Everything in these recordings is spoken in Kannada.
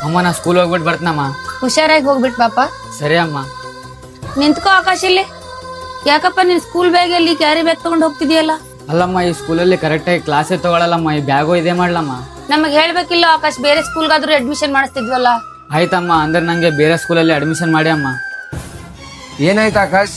ಅಮ್ಮ ನಾ ಸ್ಕೂಲ್ ಹೋಗ್ಬಿಟ್ಟು ಬರ್ತನಮ್ಮ. ಹುಷಾರಾಗಿ ಹೋಗ್ಬಿಟ್ ಪಾಪ. ಸರಿ ಅಮ್ಮ. ನಿಂತ್ಕೋ ಆಕಾಶ್ ಇಲ್ಲಿ. ಯಾಕಪ್ಪ ನೀನ್ ಸ್ಕೂಲ್ ಬ್ಯಾಗ್ ಅಲ್ಲಿ ಕ್ಯಾರಿ ಬ್ಯಾಗ್ ತಗೊಂಡ್ ಹೋಗ್ತಿದ್ಯಲ್ಲ? ಅಲ್ಲಮ್ಮ ಈ ಸ್ಕೂಲಲ್ಲಿ ಕರೆಕ್ಟಾಗಿ ಕ್ಲಾಸೇ ತಗೊಳಲ್ಲಮ್ಮ, ಈ ಬ್ಯಾಗು ಇದೇ ಮಾಡ್ಲಮ್ಮ. ನಮಗ್ ಹೇಳ್ಬೇಕಿಲ್ಲ ಆಕಾಶ್, ಬೇರೆ ಸ್ಕೂಲ್ಗಾದ್ರೂ ಅಡ್ಮಿಷನ್ ಮಾಡಿಸ್ತಿದ್ವಲ್ಲ. ಆಯ್ತಮ್ಮ, ಅಂದ್ರೆ ನಂಗೆ ಬೇರೆ ಸ್ಕೂಲಲ್ಲಿ ಅಡ್ಮಿಷನ್ ಮಾಡಿ ಅಮ್ಮ. ಏನಾಯ್ತು ಆಕಾಶ್?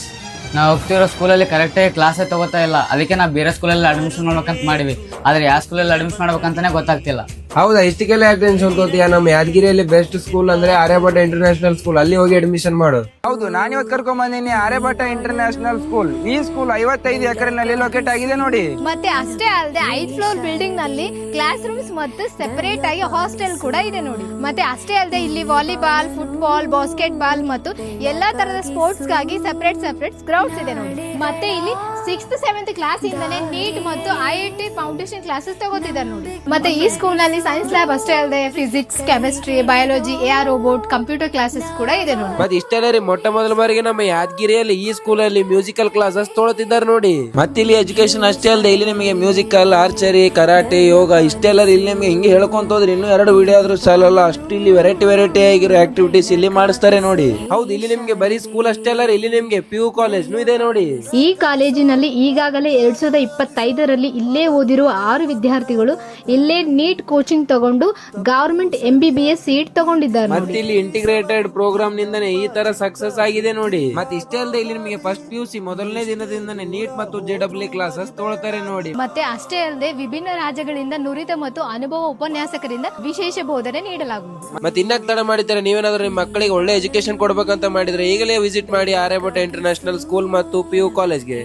ನಾ ಹೋಗ್ತಿರೋ ಸ್ಕೂಲಲ್ಲಿ ಕರೆಕ್ಟಾಗಿ ಕ್ಲಾಸೇ ತಗೋತಾ ಇಲ್ಲ, ಅದಕ್ಕೆ ನಾ ಬೇರೆ ಸ್ಕೂಲಲ್ಲಿ ಅಡ್ಮಿಷನ್ ಮಾಡ್ಬೇಕಂತ ಮಾಡಿವಿ. ಆದ್ರೆ ಯಾವ ಸ್ಕೂಲಲ್ಲಿ ಅಡ್ಮಿಷನ್ ಮಾಡ್ಬೇಕಂತಾನೆ ಗೊತ್ತಾಗ್ತಿಲ್ಲ. ಹೌದಾ, ಇಷ್ಟಕ್ಕೆಲ್ಲ ಯಾಕೆ ಟೆನ್ಷನ್ ತಗೋತೀಯ? ನಮ್ಮ ಯಾದಗಿರಿಯಲ್ಲಿ ಬೆಸ್ಟ್ ಸ್ಕೂಲ್ ಅಂದ್ರೆ ಆರ್ಯಭಟ ಇಂಟರ್ನ್ಯಾಷನಲ್ ಸ್ಕೂಲ್, ಅಲ್ಲಿ ಹೋಗಿ ಅಡ್ಮಿಷನ್ ಮಾಡು. ಹೌದು, ನಾನು ಇವತ್ತು ಕರ್ಕೊಂಡ್ ಬಂದೀನಿ ಆರ್ಯಭಟ ಇಂಟರ್ನ್ಯಾಷನಲ್ ಸ್ಕೂಲ್. ಈ ಸ್ಕೂಲ್ 55 ಎಕರೆನಲ್ಲಿ ಲೊಕೇಟ್ ಆಗಿದೆ ನೋಡಿ. ಮತ್ತೆ ಅಷ್ಟೇ ಅಲ್ಲದೆ 5 ಫ್ಲೋರ್ ಬಿಲ್ಡಿಂಗ್ ನಲ್ಲಿ ಕ್ಲಾಸ್ ರೂಮ್ಸ್ ಮತ್ತು ಸೆಪರೇಟ್ ಆಗಿ ಹಾಸ್ಟೆಲ್ ಕೂಡ ಇದೆ ನೋಡಿ. ಮತ್ತೆ ಅಷ್ಟೇ ಅಲ್ಲದೆ ಇಲ್ಲಿ ವಾಲಿಬಾಲ್, ಫುಟ್ಬಾಲ್, ಬಾಸ್ಕೆಟ್ ಬಾಲ್ ಮತ್ತು ಎಲ್ಲಾ ತರದ ಸ್ಪೋರ್ಟ್ಸ್ ಗಾಗಿ ಸೆಪರೇಟ್ ಗ್ರೌಂಡ್ಸ್ ಇದೆ ನೋಡಿ. ಮತ್ತೆ ಇಲ್ಲಿ 6th 7th ಕ್ಲಾಸ್ ಇಂದಾನೆ ನೀಟ್ ಮತ್ತು IIT ಫೌಂಡೇಶನ್ ಕ್ಲಾಸಸ್ ತಗೋತಿದ್ದಾರೆ ನೋಡಿ. ಮತ್ತೆ ಈ ಸ್ಕೂಲ್ ನಲ್ಲಿ ಸೈನ್ಸ್ ಲ್ಯಾಬ್ ಅಷ್ಟೇ ಅಲ್ಲದೆ physics, chemistry, biology, AR robot, computer classes ಕೂಡ ಇದೆ ನೋಡಿ. ಮತ್ತೆ ಇಷ್ಟೆಲ್ಲ ರೀ, ಮೊಟ್ಟ ಮೊದಲ ಬಾರಿಗೆ ನಮ್ಮ ಯಾದಗಿರಿಯಲ್ಲಿ ಈ ಸ್ಕೂಲಲ್ಲಿ ಮ್ಯೂಸಿಕಲ್ ಕ್ಲಾಸಸ್ ತೊಗೊಳ್ತಿದ್ದಾರೆ ನೋಡಿ. ಮತ್ತೆ ಇಲ್ಲಿ ಎಜುಕೇಶನ್ ಅಷ್ಟೇ ಅಲ್ಲದೆ ಇಲ್ಲಿ ನಿಮಗೆ ಮ್ಯೂಸಿಕಲ್, ಆರ್ಚರಿ, ಕರಾಟೆ, ಯೋಗ ಇಷ್ಟೆಲ್ಲ ಇಲ್ಲಿ ನಿಮಗೆ ಹಿಂಗೆ ಹೇಳ್ಕೊಂತ ಹೋದ್ರೆ ಇನ್ನೂ 2 ವಿಡಿಯೋ ಆದ್ರೂ ಸಾಲಲ್ಲ, ಅಷ್ಟು ಇಲ್ಲಿ ವೆರೈಟಿ ಆಗಿರೋ ಆಕ್ಟಿವಿಟೀಸ್ ಇಲ್ಲಿ ಮಾಡಿಸ್ತಾರೆ ನೋಡಿ. ಹೌದು, ಇಲ್ಲಿ ನಿಮ್ಗೆ ಬರೀ ಸ್ಕೂಲ್ ಅಷ್ಟೇ ಅಲ್ಲ, ಇಲ್ಲಿ ನಿಮ್ಗೆ PU ಕಾಲೇಜ್ ಇದೆ ನೋಡಿ. ಈ ಕಾಲೇಜಿನಲ್ಲಿ ಈಗಾಗಲೇ 2025ರಲ್ಲಿ ಇಲ್ಲೇ ಓದಿರುವ 6 ವಿದ್ಯಾರ್ಥಿಗಳು ಇಲ್ಲೇ ನೀಟ್ ಕೋಚಿಂಗ್ ತಗೊಂಡು ಗವರ್ಮೆಂಟ್ MBBS ಸೀಟ್ ತಗೊಂಡಿದ್ದಾರೆ. ಮತ್ತೆ ಇಲ್ಲಿ ಇಂಟಿಗ್ರೇಟೆಡ್ ಪ್ರೋಗ್ರಾಮ್ ನಿಂದನೇ ಈ ತರ ಸಕ್ಸಸ್ ಆಗಿದೆ ನೋಡಿ. ಮತ್ತೆ ಇಷ್ಟೇ ಅಲ್ಲದೆ ಇಲ್ಲಿ ನಿಮಗೆ ಫಸ್ಟ್ PUC ಮೊದಲನೇ ದಿನದಿಂದನೇ ನೀಟ್ ಮತ್ತು JEE ಕ್ಲಾಸಸ್ ತಗೊಳ್ತಾರೆ ನೋಡಿ. ಮತ್ತೆ ಅಷ್ಟೇ ಅಲ್ಲದೆ ವಿಭಿನ್ನ ರಾಜ್ಯಗಳಿಂದ ನುರಿತ ಮತ್ತು ಅನುಭವ ಉಪನ್ಯಾಸಕರಿಂದ ವಿಶೇಷ ಬೋಧನೆ ನೀಡಲಾಗುವುದು. ಮತ್ತೆ ಇನ್ನಕ್ಕೆ ತಡ ಮಾಡಿದ್ರೆ ನೀವೇನಾದ್ರೂ ನಿಮ್ಮ ಮಕ್ಕಳಿಗೆ ಒಳ್ಳೆ ಎಜುಕೇಶನ್ ಕೊಡ್ಬೇಕಂತ ಮಾಡಿದ್ರೆ ಈಗಲೇ ವಿಸಿಟ್ ಮಾಡಿ ಆರ್ಯಭಟ ಇಂಟರ್ನ್ಯಾಷನಲ್ ಸ್ಕೂಲ್ ಮತ್ತು PU ಕಾಲೇಜ್ಗೆ.